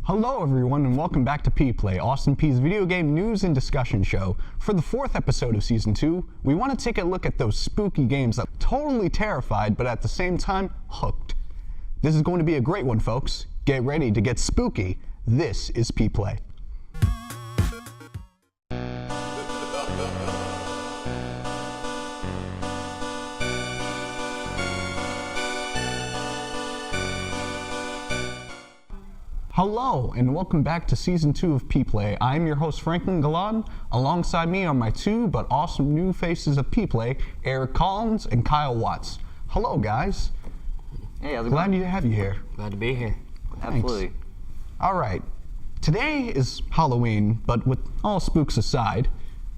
Hello everyone and welcome back to Peay, Austin Peay's video game news and discussion show. For the 4th episode of Season 2, we want to take a look at those spooky games that totally terrified but at the same time hooked. This is going to be a great one, folks. Get ready to get spooky. This is Peay. Hello and welcome back to Season 2 of Peay. I'm your host Franklin Galan. Alongside me are my two but awesome new faces of Peay, Eric Collins and Kyle Watts. Hello guys. Hey, how's it going? Glad to have you here. Glad to be here. Absolutely. All right, today is Halloween, but with all spooks aside,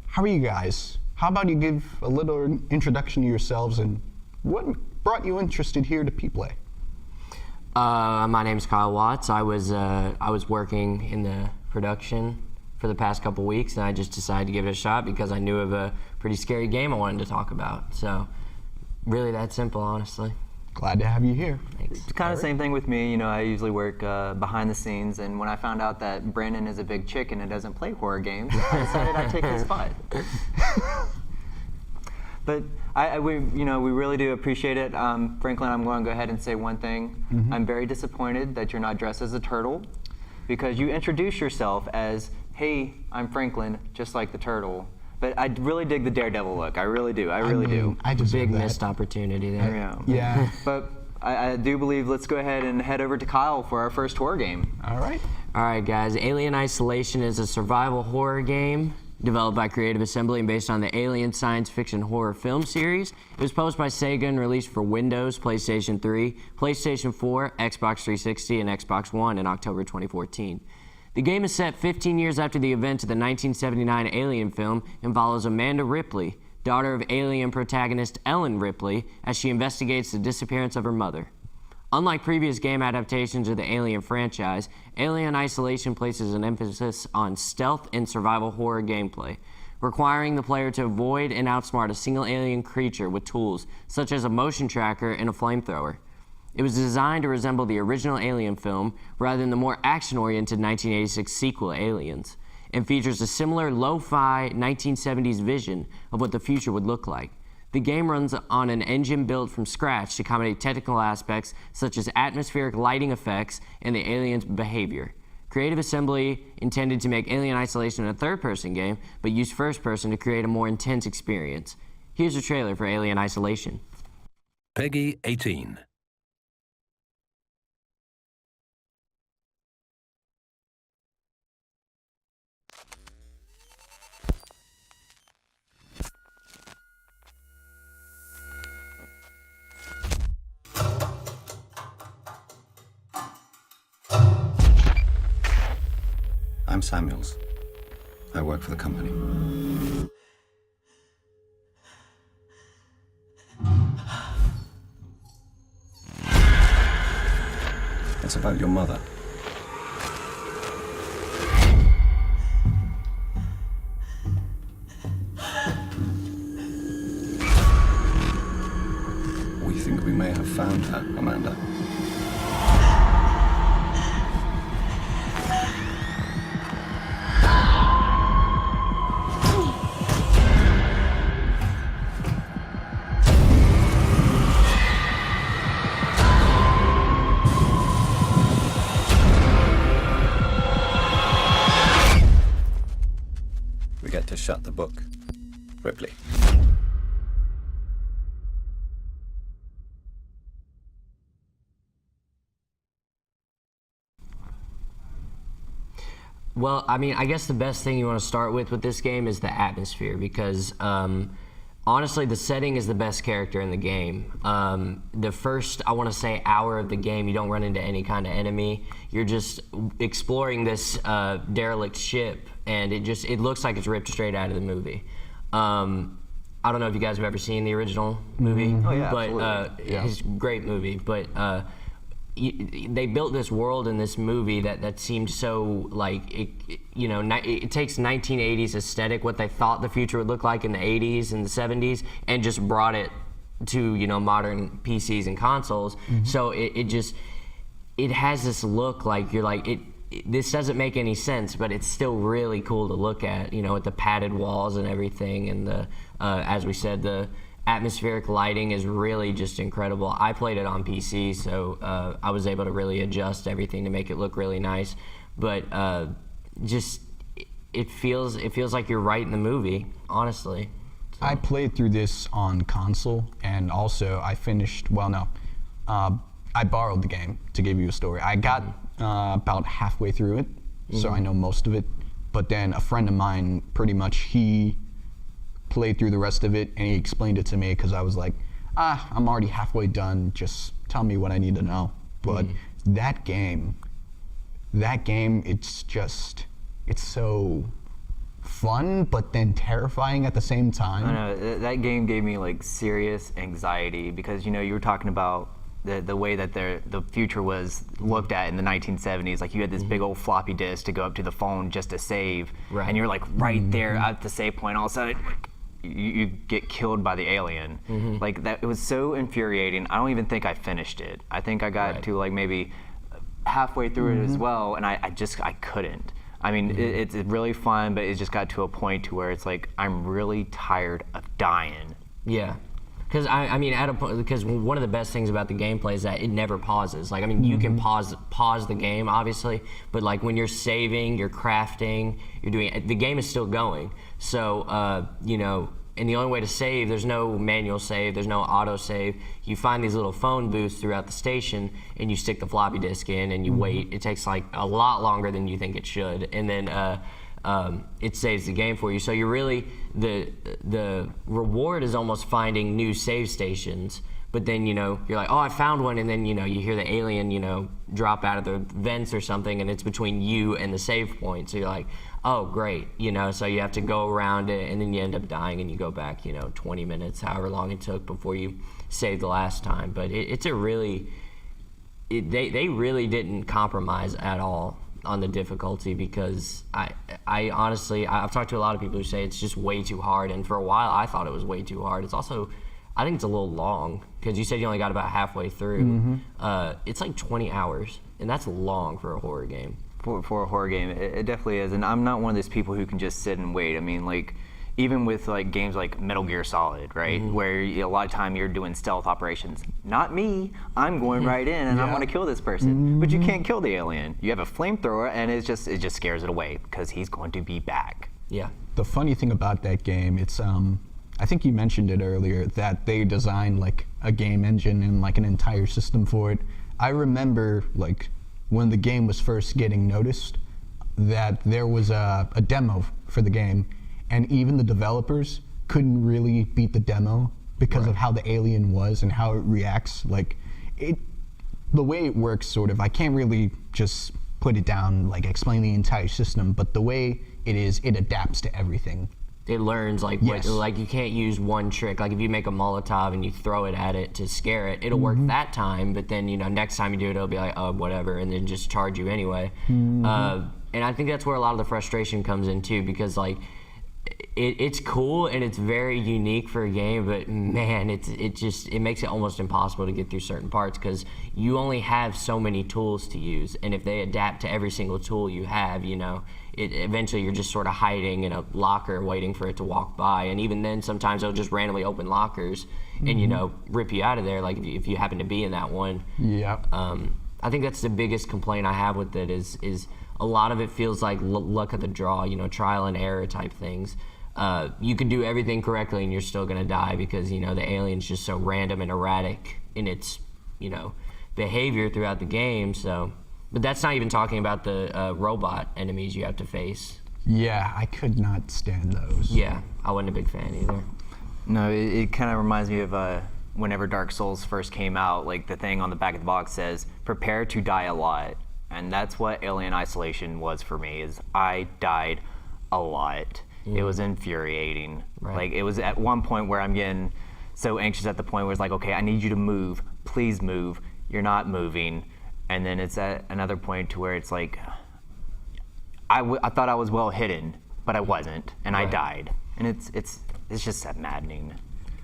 how are you guys? How about you give a little introduction to yourselves and what brought you interested here to Peay? My name's Kyle Watts. I was working in the production for the past couple weeks, and I just decided to give it a shot because I knew of a pretty scary game I wanted to talk about. So, really that simple, honestly. Glad to have you here. Thanks. It's kind of the same thing with me. You know, I usually work behind the scenes, and when I found out that Brandon is a big chicken and doesn't play horror games, I decided I'd take his spot. But we really do appreciate it. Franklin, I'm going to go ahead and say one thing. I'm very disappointed that you're not dressed as a turtle, because you introduce yourself as, hey, I'm Franklin, just like the turtle. But I really dig the Daredevil look. I really do. I really do. I just Big missed opportunity there. Yeah. But I do believe, let's go ahead and head over to Kyle for our first horror game. All right. All right, guys. Alien Isolation is a survival horror game developed by Creative Assembly and based on the Alien science fiction horror film series. It was published by Sega and released for Windows, PlayStation 3, PlayStation 4, Xbox 360, and Xbox One in October 2014. The game is set 15 years after the events of the 1979 Alien film and follows Amanda Ripley, daughter of Alien protagonist Ellen Ripley, as she investigates the disappearance of her mother. Unlike previous game adaptations of the Alien franchise, Alien Isolation places an emphasis on stealth and survival horror gameplay, requiring the player to avoid and outsmart a single alien creature with tools such as a motion tracker and a flamethrower. It was designed to resemble the original Alien film rather than the more action-oriented 1986 sequel Aliens, and features a similar lo-fi 1970s vision of what the future would look like. The game runs on an engine built from scratch to accommodate technical aspects such as atmospheric lighting effects and the aliens' behavior. Creative Assembly intended to make Alien Isolation a third-person game, but used first-person to create a more intense experience. Here's a trailer for Alien Isolation. Peggy 18. I'm Samuels. I work for the company. It's about your mother. We think we may have found her, Amanda. To shut the book. Ripley. Well, I mean, I guess the best thing you want to start with this game is the atmosphere, because honestly, the setting is the best character in the game. The first, I want to say, hour of the game, you don't run into any kind of enemy. You're just exploring this derelict ship, and it looks like it's ripped straight out of the movie. I don't know if you guys have ever seen the original movie, Oh yeah, but absolutely. it's a great movie. But they built this world in this movie that seemed so like it takes 1980s aesthetic, what they thought the future would look like in the 80s and the 70s, and just brought it to modern PCs and consoles. So it has this look like you're like this doesn't make any sense, but it's still really cool to look at, with the padded walls and everything, and the, as we said, the atmospheric lighting is really just incredible. I played it on PC, so I was able to really adjust everything to make it look really nice, but just it feels like you're right in the movie, honestly. So. I played through this on console, and also I finished, I borrowed the game to give you a story. I got about halfway through it, so I know most of it. But then a friend of mine, pretty much, he played through the rest of it, and he explained it to me because I was like, I'm already halfway done. Just tell me what I need to know. But that game, it's so fun, but then terrifying at the same time. I know, that game gave me like serious anxiety because, you were talking about the way that the future was looked at in the 1970s. Like you had this big old floppy disk to go up to the phone just to save, and you're like right there at the save point. All of a sudden, you get killed by the alien. Like that, it was so infuriating. I don't even think I finished it. I think I got to like maybe halfway through it as well, and I couldn't. I mean, it's really fun, but it just got to a point to where it's like I'm really tired of dying. Yeah. Because I mean, because one of the best things about the gameplay is that it never pauses. Like, I mean, you can pause the game, obviously, but like when you're saving, you're crafting, the game is still going. So, and the only way to save, there's no manual save, there's no auto save. You find these little phone booths throughout the station, and you stick the floppy disk in, and you wait. It takes like a lot longer than you think it should, and then it saves the game for you. So you're really, the reward is almost finding new save stations, but then, you're like, oh, I found one, and then, you hear the alien, drop out of the vents or something, and it's between you and the save point. So you're like, oh, great, so you have to go around it, and then you end up dying, and you go back, 20 minutes, however long it took before you saved the last time. But it's a really, they really didn't compromise at all on the difficulty, because I honestly, I've talked to a lot of people who say it's just way too hard, and for a while I thought it was way too hard. It's also, I think it's a little long, because you said you only got about halfway through. It's like 20 hours, and that's long for a horror game. For a horror game, it definitely is, and I'm not one of those people who can just sit and wait. I mean, like, even with like games like Metal Gear Solid, right, where a lot of time you're doing stealth operations. Not me. I'm going right in, and I'm going to kill this person. But you can't kill the alien. You have a flamethrower, and it just scares it away because he's going to be back. Yeah. The funny thing about that game, it's I think you mentioned it earlier that they designed like a game engine and like an entire system for it. I remember like when the game was first getting noticed, that there was a demo for the game. And even the developers couldn't really beat the demo because of how the alien was and how it reacts. Like, the way it works, sort of, I can't really just put it down, like explain the entire system, but the way it is, it adapts to everything. It learns, like, like you can't use one trick. Like if you make a Molotov and you throw it at it to scare it, it'll work that time, but then, next time you do it, it'll be like, oh, whatever, and then just charge you anyway. And I think that's where a lot of the frustration comes in too, because like, it's cool and it's very unique for a game, but man, it makes it almost impossible to get through certain parts because you only have so many tools to use, and if they adapt to every single tool you have, eventually you're just sort of hiding in a locker waiting for it to walk by, and even then sometimes they'll just randomly open lockers and rip you out of there, like if you happen to be in that one. Yeah. I think that's the biggest complaint I have with it is a lot of it feels like luck of the draw, trial and error type things. You can do everything correctly and you're still gonna die because, the alien's just so random and erratic in its, behavior throughout the game. So, but that's not even talking about the robot enemies you have to face. Yeah, I could not stand those. Yeah, I wasn't a big fan either. No, it kind of reminds me of whenever Dark Souls first came out, like the thing on the back of the box says, prepare to die a lot. And that's what Alien Isolation was for me, is I died a lot. It was infuriating. Right. Like, it was at one point where I'm getting so anxious at the point where it's like, okay, I need you to move. Please move. You're not moving. And then it's at another point to where it's like, I thought I was well hidden, but I wasn't, and I died. And it's just that maddening.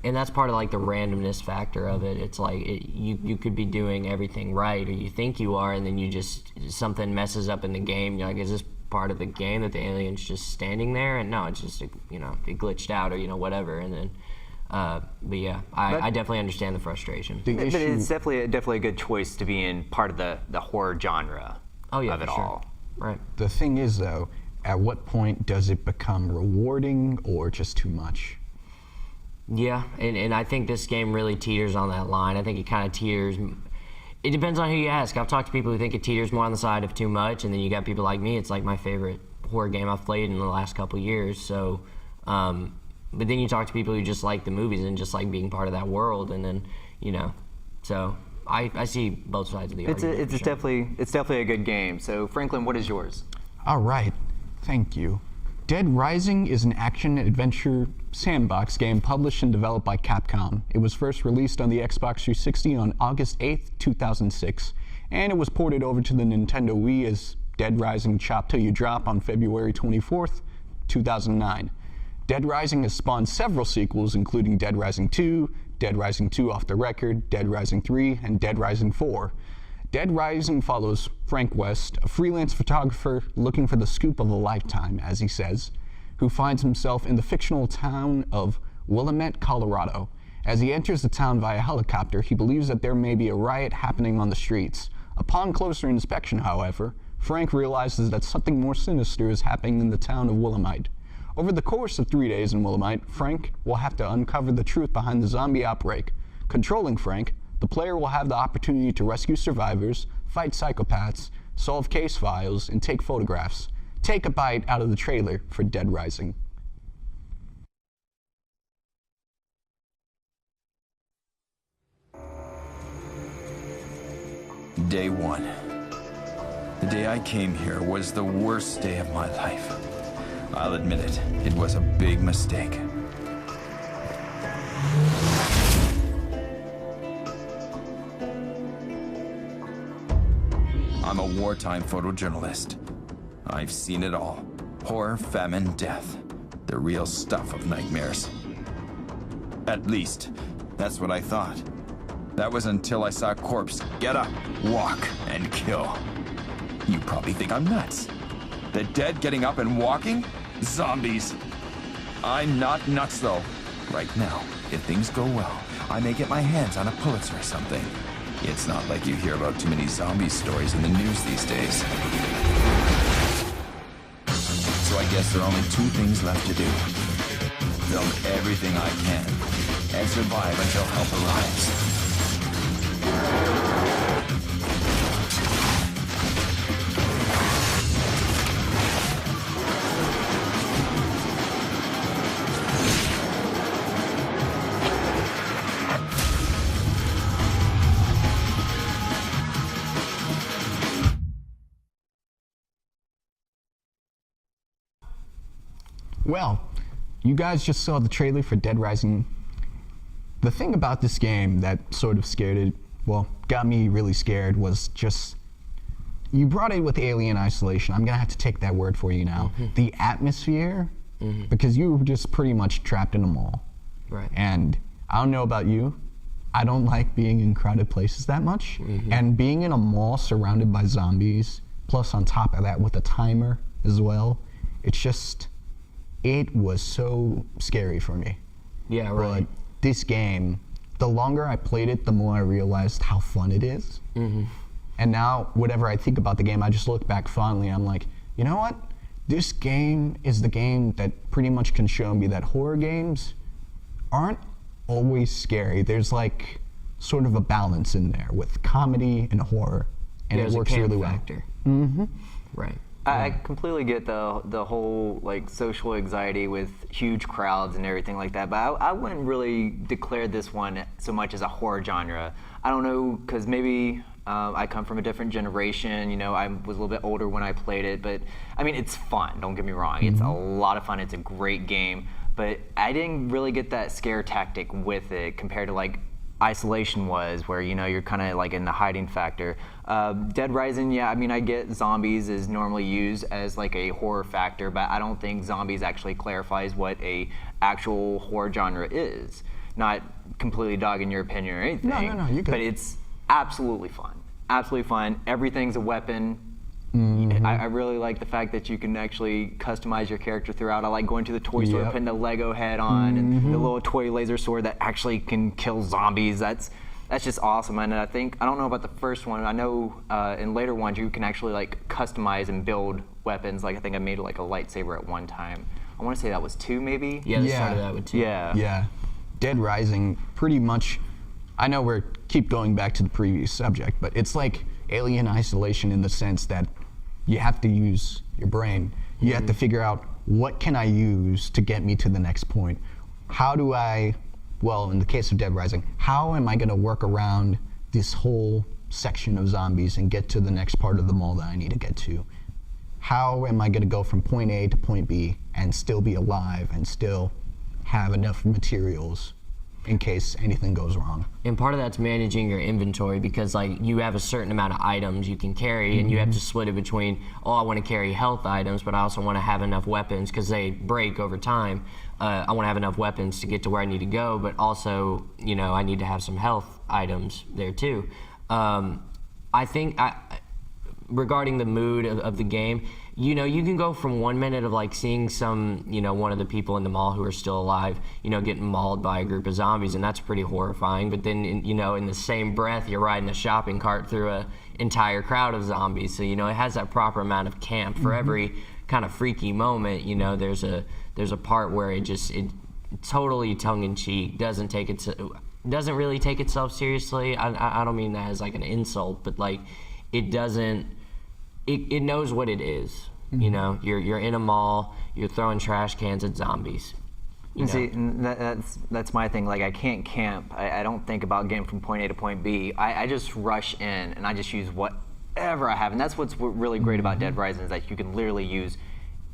And that's part of like the randomness factor of it. It's like you could be doing everything right, or you think you are, and then something messes up in the game. You're like, is this part of the game that the alien's just standing there? And no, it's just it glitched out, or whatever. And then, but yeah, I definitely understand the frustration. But it's definitely a good choice to be in part of the horror genre of it all. Right. The thing is, though, at what point does it become rewarding or just too much? Yeah, and I think this game really teeters on that line. I think it kind of teeters. It depends on who you ask. I've talked to people who think it teeters more on the side of too much, and then you got people like me. It's like my favorite horror game I've played in the last couple years. So, but then you talk to people who just like the movies and just like being part of that world, and then so I see both sides of the argument. It's definitely a good game. So Franklin, what is yours? All right, thank you. Dead Rising is an action-adventure sandbox game published and developed by Capcom. It was first released on the Xbox 360 on August 8th, 2006, and it was ported over to the Nintendo Wii as Dead Rising Chop Till You Drop on February 24th, 2009. Dead Rising has spawned several sequels, including Dead Rising 2, Dead Rising 2 Off the Record, Dead Rising 3, and Dead Rising 4. Dead Rising follows Frank West, a freelance photographer looking for the scoop of a lifetime, as he says, who finds himself in the fictional town of Willamette, Colorado. As he enters the town via helicopter, he believes that there may be a riot happening on the streets. Upon closer inspection, however, Frank realizes that something more sinister is happening in the town of Willamette. Over the course of 3 days in Willamette, Frank will have to uncover the truth behind the zombie outbreak. Controlling Frank, the player will have the opportunity to rescue survivors, fight psychopaths, solve case files, and take photographs. Take a bite out of the trailer for Dead Rising. Day one. The day I came here was the worst day of my life. I'll admit it, it was a big mistake. I'm a wartime photojournalist. I've seen it all. Horror, famine, death. The real stuff of nightmares. At least, that's what I thought. That was until I saw a corpse get up, walk, and kill. You probably think I'm nuts. The dead getting up and walking? Zombies. I'm not nuts, though. Right now, if things go well, I may get my hands on a Pulitzer or something. It's not like you hear about too many zombie stories in the news these days. So I guess there are only two things left to do. Film everything I can, and survive until help arrives. Well, you guys just saw the trailer for Dead Rising. The thing about this game that sort of got me really scared was just, you brought it with Alien Isolation. I'm gonna have to take that word for you now. Mm-hmm. The atmosphere, because you were just pretty much trapped in a mall. Right. And I don't know about you, I don't like being in crowded places that much. Mm-hmm. And being in a mall surrounded by zombies, plus on top of that with a timer as well, it was so scary for me. Yeah, right. But this game, the longer I played it, the more I realized how fun it is. Mm-hmm. And now, whatever I think about the game, I just look back fondly. I'm like, you know what? This game is the game that pretty much can show me that horror games aren't always scary. There's like sort of a balance in there with comedy and horror, and it works really well. Mm-hmm. Right. I completely get the whole like social anxiety with huge crowds and everything like that, but I wouldn't really declare this one so much as a horror genre. I don't know, because maybe I come from a different generation. I was a little bit older when I played it, but I mean, it's fun. Don't get me wrong. Mm-hmm. It's a lot of fun. It's a great game, but I didn't really get that scare tactic with it compared to like Isolation was, where you're kind of like in the hiding factor. Dead Rising, yeah, I mean, I get zombies is normally used as like a horror factor, but I don't think zombies actually clarifies what a actual horror genre is. not completely dogging your opinion or anything. No, you good. But it's absolutely fun. Absolutely fun. Everything's a weapon. I really like the fact that you can actually customize your character throughout. I like going to the toy store, putting the Lego head on, and the little toy laser sword that actually can kill zombies. That's just awesome. And I don't know about the first one. I know in later ones you can actually like customize and build weapons. Like I think I made like a lightsaber at one time. I want to say that was 2 maybe. Yeah, they started that with 2. Yeah. Dead Rising pretty much. I know we're keep going back to the previous subject, but it's like Alien Isolation in the sense that you have to use your brain. You have to figure out, what can I use to get me to the next point? How do I, well, in the case of Dead Rising, how am I going to work around this whole section of zombies and get to the next part of the mall that I need to get to? How am I going to go from point A to point B and still be alive and still have enough materials in case anything goes wrong? And part of that's managing your inventory, because like you have a certain amount of items you can carry, and you have to split it between, I want to carry health items, but I also want to have enough weapons because they break over time. I want to have enough weapons to get to where I need to go, but also, I need to have some health items there too. I think regarding the mood of the game, you can go from 1 minute of like seeing some, one of the people in the mall who are still alive, getting mauled by a group of zombies, and that's pretty horrifying. But then, in the same breath, you're riding a shopping cart through an entire crowd of zombies. So, it has that proper amount of camp for every kind of freaky moment. There's a part where it totally tongue-in-cheek, doesn't really take itself seriously. I don't mean that as like an insult, but like it doesn't. It knows what it is. You're in a mall, you're throwing trash cans at zombies. See, that's my thing. Like, I can't camp. I don't think about getting from point A to point B. I just rush in and I just use whatever I have. And that's what's really great about Dead Rising, is that you can literally use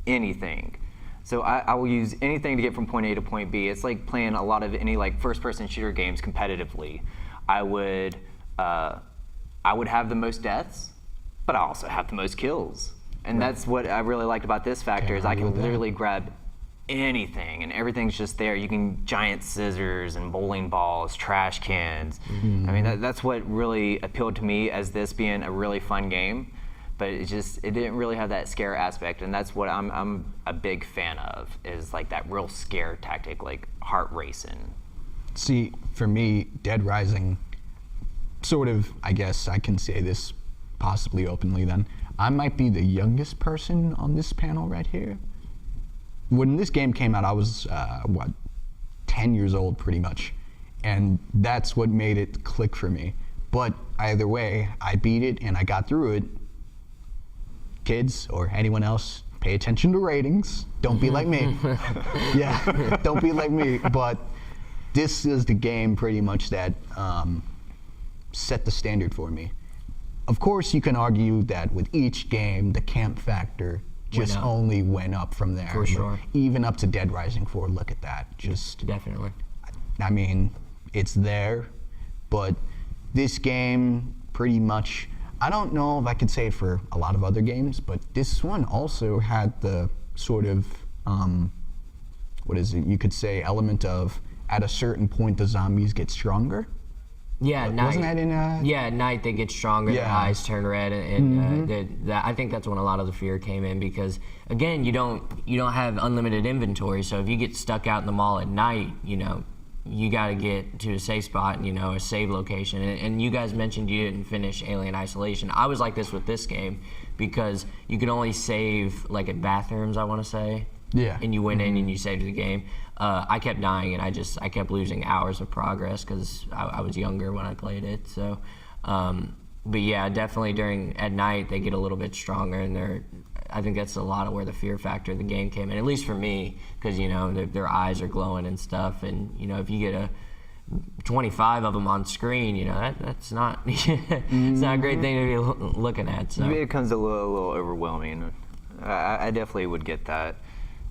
anything. So I will use anything to get from point A to point B. It's like playing a lot of any like first-person shooter games competitively. I would have the most deaths, but I also have the most kills. And that's what I really liked about this factor, is I can literally grab anything and everything's just there. You can giant scissors and bowling balls, trash cans. I mean, that's what really appealed to me as this being a really fun game. But it didn't really have that scare aspect, and that's what I'm a big fan of, is like that real scare tactic, like heart racing. See, for me, Dead Rising, sort of, I guess I can say this possibly openly then, I might be the youngest person on this panel right here. When this game came out, I was, 10 years old pretty much. And that's what made it click for me. But either way, I beat it and I got through it. Kids, or anyone else, pay attention to ratings. Don't be like me. Yeah, don't be like me. But this is the game pretty much that set the standard for me. Of course, you can argue that with each game, the camp factor just only went up from there. For sure. Even up to Dead Rising 4, look at that. Definitely. I mean, it's there, but this game pretty much, I don't know if I could say it for a lot of other games, but this one also had the sort of, you could say, element of, at a certain point, the zombies get stronger. Yeah, wasn't that in? Yeah, at night they get stronger. Their eyes turn red, and I think that's when a lot of the fear came in, because again, you don't have unlimited inventory. So if you get stuck out in the mall at night, you got to get to a safe spot, a save location. And you guys mentioned you didn't finish Alien Isolation. I was like this with this game, because you can only save like at bathrooms, I want to say. Yeah. And you went in and you saved the game. I kept dying, and I kept losing hours of progress because I was younger when I played it. So, but yeah, definitely at night they get a little bit stronger, and I think that's a lot of where the fear factor of the game came in, at least for me, because their eyes are glowing and stuff, and if you get 25 of them on screen, that's not it's not a great thing to be looking at. So It becomes a little overwhelming. I definitely would get that.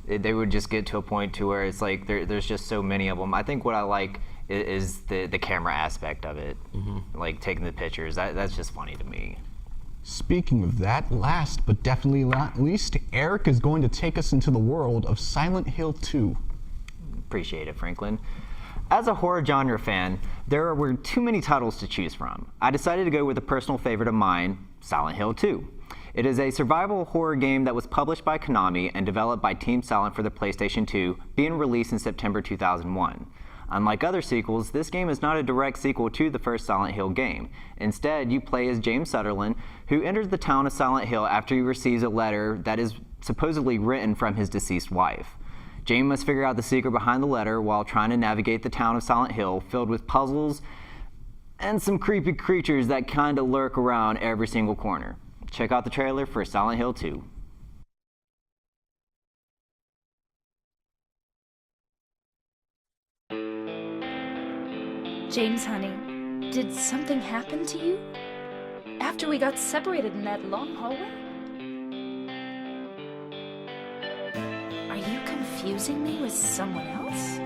They would just get to a point to where it's like there's just so many of them. I think what I like is the camera aspect of it, like taking the pictures. That's just funny to me. Speaking of that, last but definitely not least, Eric is going to take us into the world of Silent Hill 2. Appreciate it, Franklin. As a horror genre fan, there were too many titles to choose from. I decided to go with a personal favorite of mine, Silent Hill 2. It is a survival horror game that was published by Konami and developed by Team Silent for the PlayStation 2, being released in September 2001. Unlike other sequels, this game is not a direct sequel to the first Silent Hill game. Instead, you play as James Sutherland, who enters the town of Silent Hill after he receives a letter that is supposedly written from his deceased wife. James must figure out the secret behind the letter while trying to navigate the town of Silent Hill, filled with puzzles and some creepy creatures that kind of lurk around every single corner. Check out the trailer for Silent Hill 2. James, honey, did something happen to you? After we got separated in that long hallway? Are you confusing me with someone else?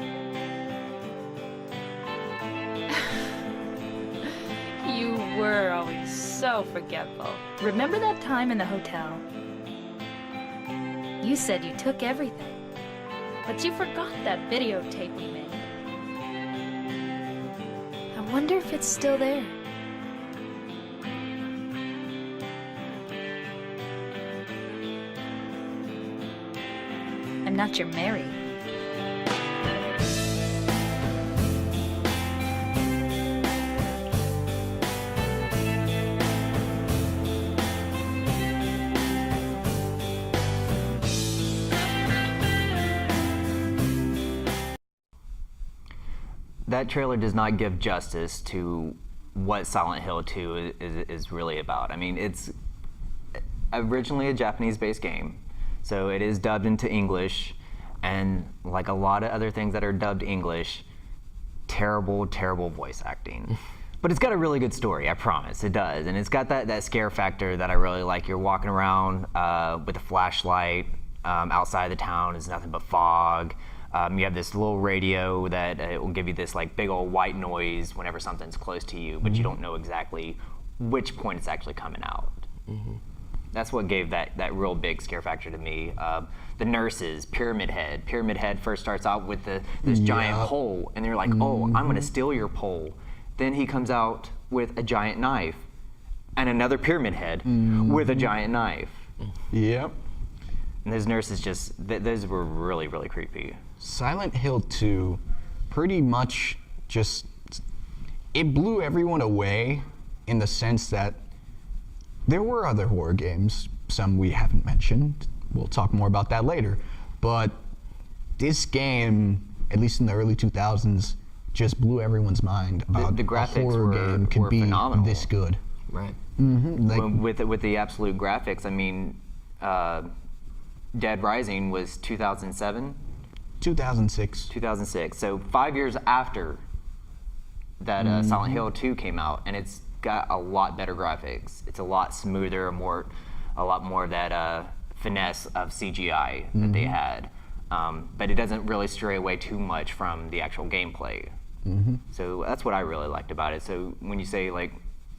You were always so forgetful. Remember that time in the hotel? You said you took everything, but you forgot that videotape we made. I wonder if it's still there. I'm not your Mary. That trailer does not give justice to what Silent Hill 2 is really about. I mean, it's originally a Japanese-based game, so it is dubbed into English, and like a lot of other things that are dubbed English, terrible, terrible voice acting. But it's got a really good story, I promise, it does. And it's got that scare factor that I really like. You're walking around with a flashlight, outside the town is nothing but fog. You have this little radio that it will give you this like big old white noise whenever something's close to you, but you don't know exactly which point it's actually coming out. That's what gave that real big scare factor to me. The nurses, Pyramid Head. Pyramid Head first starts out with this giant pole, and they're like, oh, I'm gonna steal your pole. Then he comes out with a giant knife, and another Pyramid Head with a giant knife. Yep. And those nurses those were really, really creepy. Silent Hill 2 pretty much just, it blew everyone away in the sense that there were other horror games, some we haven't mentioned. We'll talk more about that later. But this game, at least in the early 2000s, just blew everyone's mind about the graphics a horror game could be phenomenal. this good. Right. With the absolute graphics, I mean, Dead Rising was 2007? 2006. 2006. So 5 years after that Silent Hill 2 came out, and it's got a lot better graphics. It's a lot smoother, a lot more of that finesse of CGI that they had. But it doesn't really stray away too much from the actual gameplay. So that's what I really liked about it. So when you say like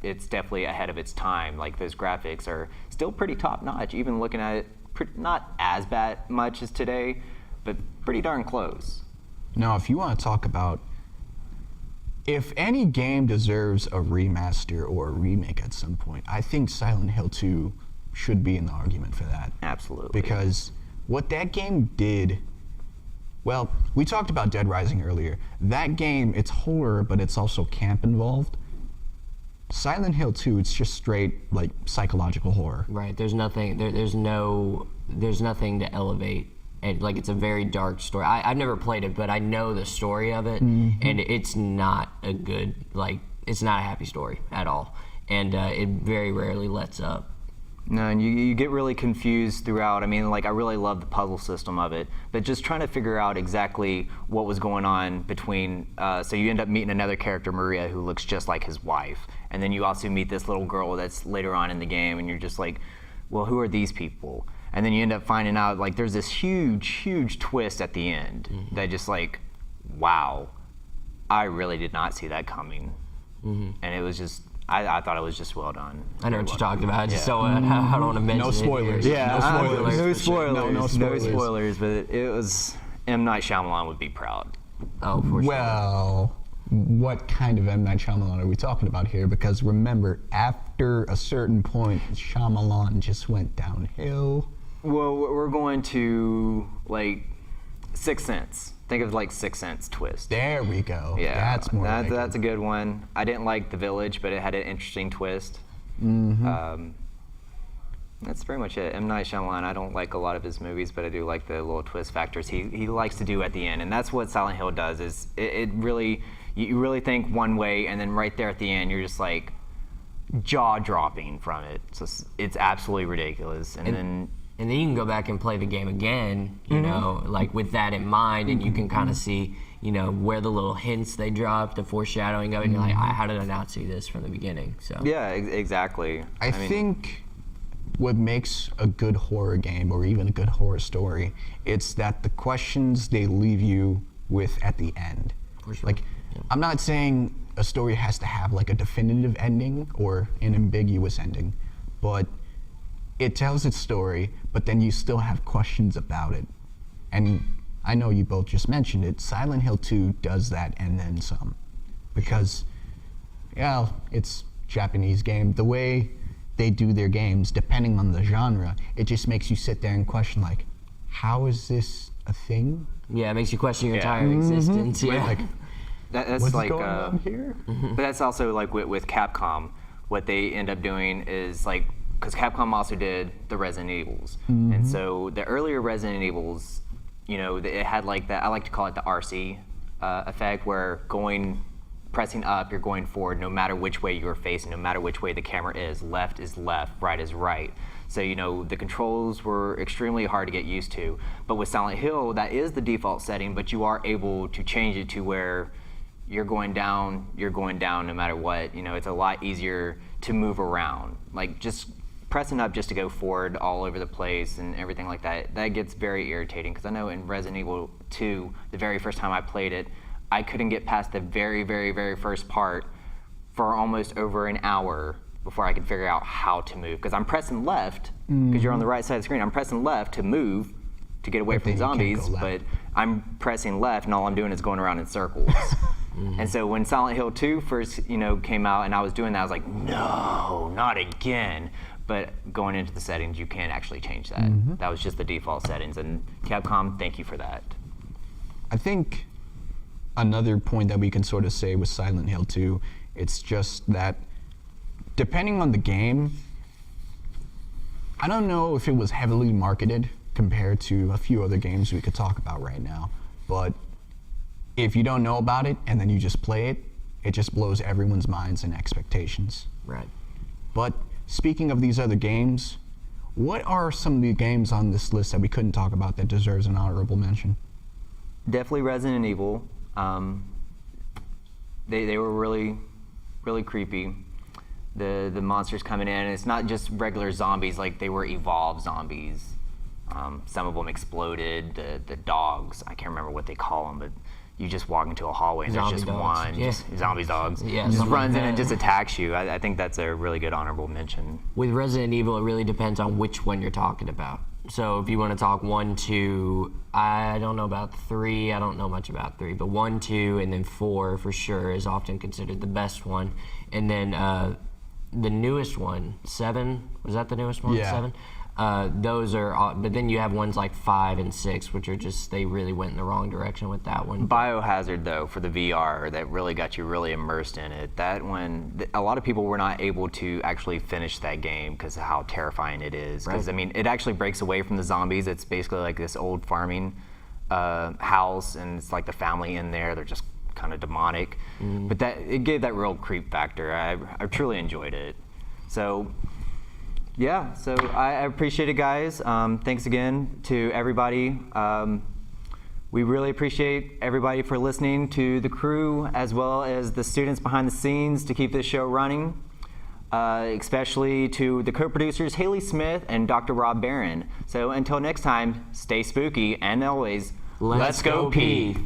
it's definitely ahead of its time, like those graphics are still pretty top notch, even looking at it, not as bad much as today, but pretty darn close. Now, if you want to talk about if any game deserves a remaster or a remake at some point, I think Silent Hill 2 should be in the argument for that. Absolutely. Because what that game did, well, we talked about Dead Rising earlier. That game, it's horror, but it's also camp involved. Silent Hill 2, it's just straight like psychological horror. Right. There's nothing. There's nothing to elevate. And like it's a very dark story. I've never played it, but I know the story of it, and it's not a good it's not a happy story at all, and it very rarely lets up. No, and you get really confused throughout. I mean, like I really love the puzzle system of it, but just trying to figure out exactly what was going on between. So you end up meeting another character, Maria, who looks just like his wife, and then you also meet this little girl that's later on in the game, and you're just like, well, who are these people? And then you end up finding out like there's this huge twist at the end that just like, wow, I really did not see that coming, and it was just. I thought it was just well done. I know what you're talking about. Just so I don't want to mention No spoilers. it. Yeah, no spoilers. No spoilers. No spoilers. No spoilers. But it was. M. Night Shyamalan would be proud. Oh, for sure. Well, what kind of M. Night Shyamalan are we talking about here? Because remember, after a certain point, Shyamalan just went downhill. Well, we're going to like Sixth Sense. Think of like Sixth Sense twist. There we go. Yeah, That's more like that's it. a good one. I didn't like The Village, but it had an interesting twist. That's pretty much it. M. Night Shyamalan, I don't like a lot of his movies, but I do like the little twist factors he likes to do at the end, and that's what Silent Hill does. Is it really, you really think one way, and then right there at the end, you're just like jaw-dropping from it. So it's absolutely ridiculous. And then you can go back and play the game again, you know, like with that in mind, and you can kind of see, you know, where the little hints they drop, the foreshadowing of it, and you're like, how did I not see this from the beginning? So yeah, exactly. I think what makes a good horror game or even a good horror story, it's that the questions they leave you with at the end. For sure. Like, I'm not saying a story has to have like a definitive ending or an ambiguous ending, but it tells its story, but then you still have questions about it. And I know you both just mentioned it, Silent Hill 2 does that and then some. Because, yeah, it's Japanese game. The way they do their games, depending on the genre, it just makes you sit there and question, like, how is this a thing? Yeah, it makes you question your entire existence. Yeah. Like, That's what's like, going on here? But that's also like with Capcom, what they end up doing is like, because Capcom also did the Resident Evils, and so the earlier Resident Evils, you know, it had like that. I like to call it the RC effect, where pressing up, you're going forward no matter which way you're facing, no matter which way the camera is. Left is left, right is right. So, you know, the controls were extremely hard to get used to. But with Silent Hill, that is the default setting, but you are able to change it to where you're going down no matter what. You know, it's a lot easier to move around. Like just pressing up just to go forward all over the place and everything like that, that gets very irritating. Because I know in Resident Evil 2, the very first time I played it, I couldn't get past the very, very, very first part for almost over an hour before I could figure out how to move. Because I'm pressing left, because you're on the right side of the screen, I'm pressing left to move, to get away from the zombies, but I'm pressing left and all I'm doing is going around in circles. And so when Silent Hill 2 first, you know, came out and I was doing that, I was like, no, not again. But going into the settings, you can actually change that. That was just the default settings, and Capcom, thank you for that. I think another point that we can sort of say with Silent Hill 2, it's just that depending on the game, I don't know if it was heavily marketed compared to a few other games we could talk about right now, but if you don't know about it and then you just play it, it just blows everyone's minds and expectations. Right. But speaking of these other games, what are some of the games on this list that we couldn't talk about that deserves an honorable mention? Definitely Resident Evil. They were really, really creepy. The monsters coming in, and it's not just regular zombies, like they were evolved zombies. Some of them exploded. The dogs, I can't remember what they call them, but you just walk into a hallway and Zombie there's just dogs. one, Yeah. just zombie dogs, Yeah, just something runs like in and that. just attacks you. I think that's a really good honorable mention. With Resident Evil, it really depends on which one you're talking about. So if you want to talk 1, 2, I don't know about 3, I don't know much about 3, but 1, 2, and then 4 for sure is often considered the best one. And then the newest one, 7, was that the newest one? Yeah. 7? Those are, but then you have ones like 5 and 6, which are just, they really went in the wrong direction with that one. Biohazard, though, for the VR, that really got you really immersed in it. That one, a lot of people were not able to actually finish that game because of how terrifying it is. Because, I mean, it actually breaks away from the zombies. It's basically like this old farming house, and it's like the family in there. They're just kind of demonic. But it gave that real creep factor. I truly enjoyed it. So, yeah, so I appreciate it, guys. Thanks again to everybody. We really appreciate everybody for listening, to the crew as well as the students behind the scenes to keep this show running, especially to the co-producers Haleigh Smith and Dr. Rob Barron. So until next time, stay spooky, and always, let's go Peay.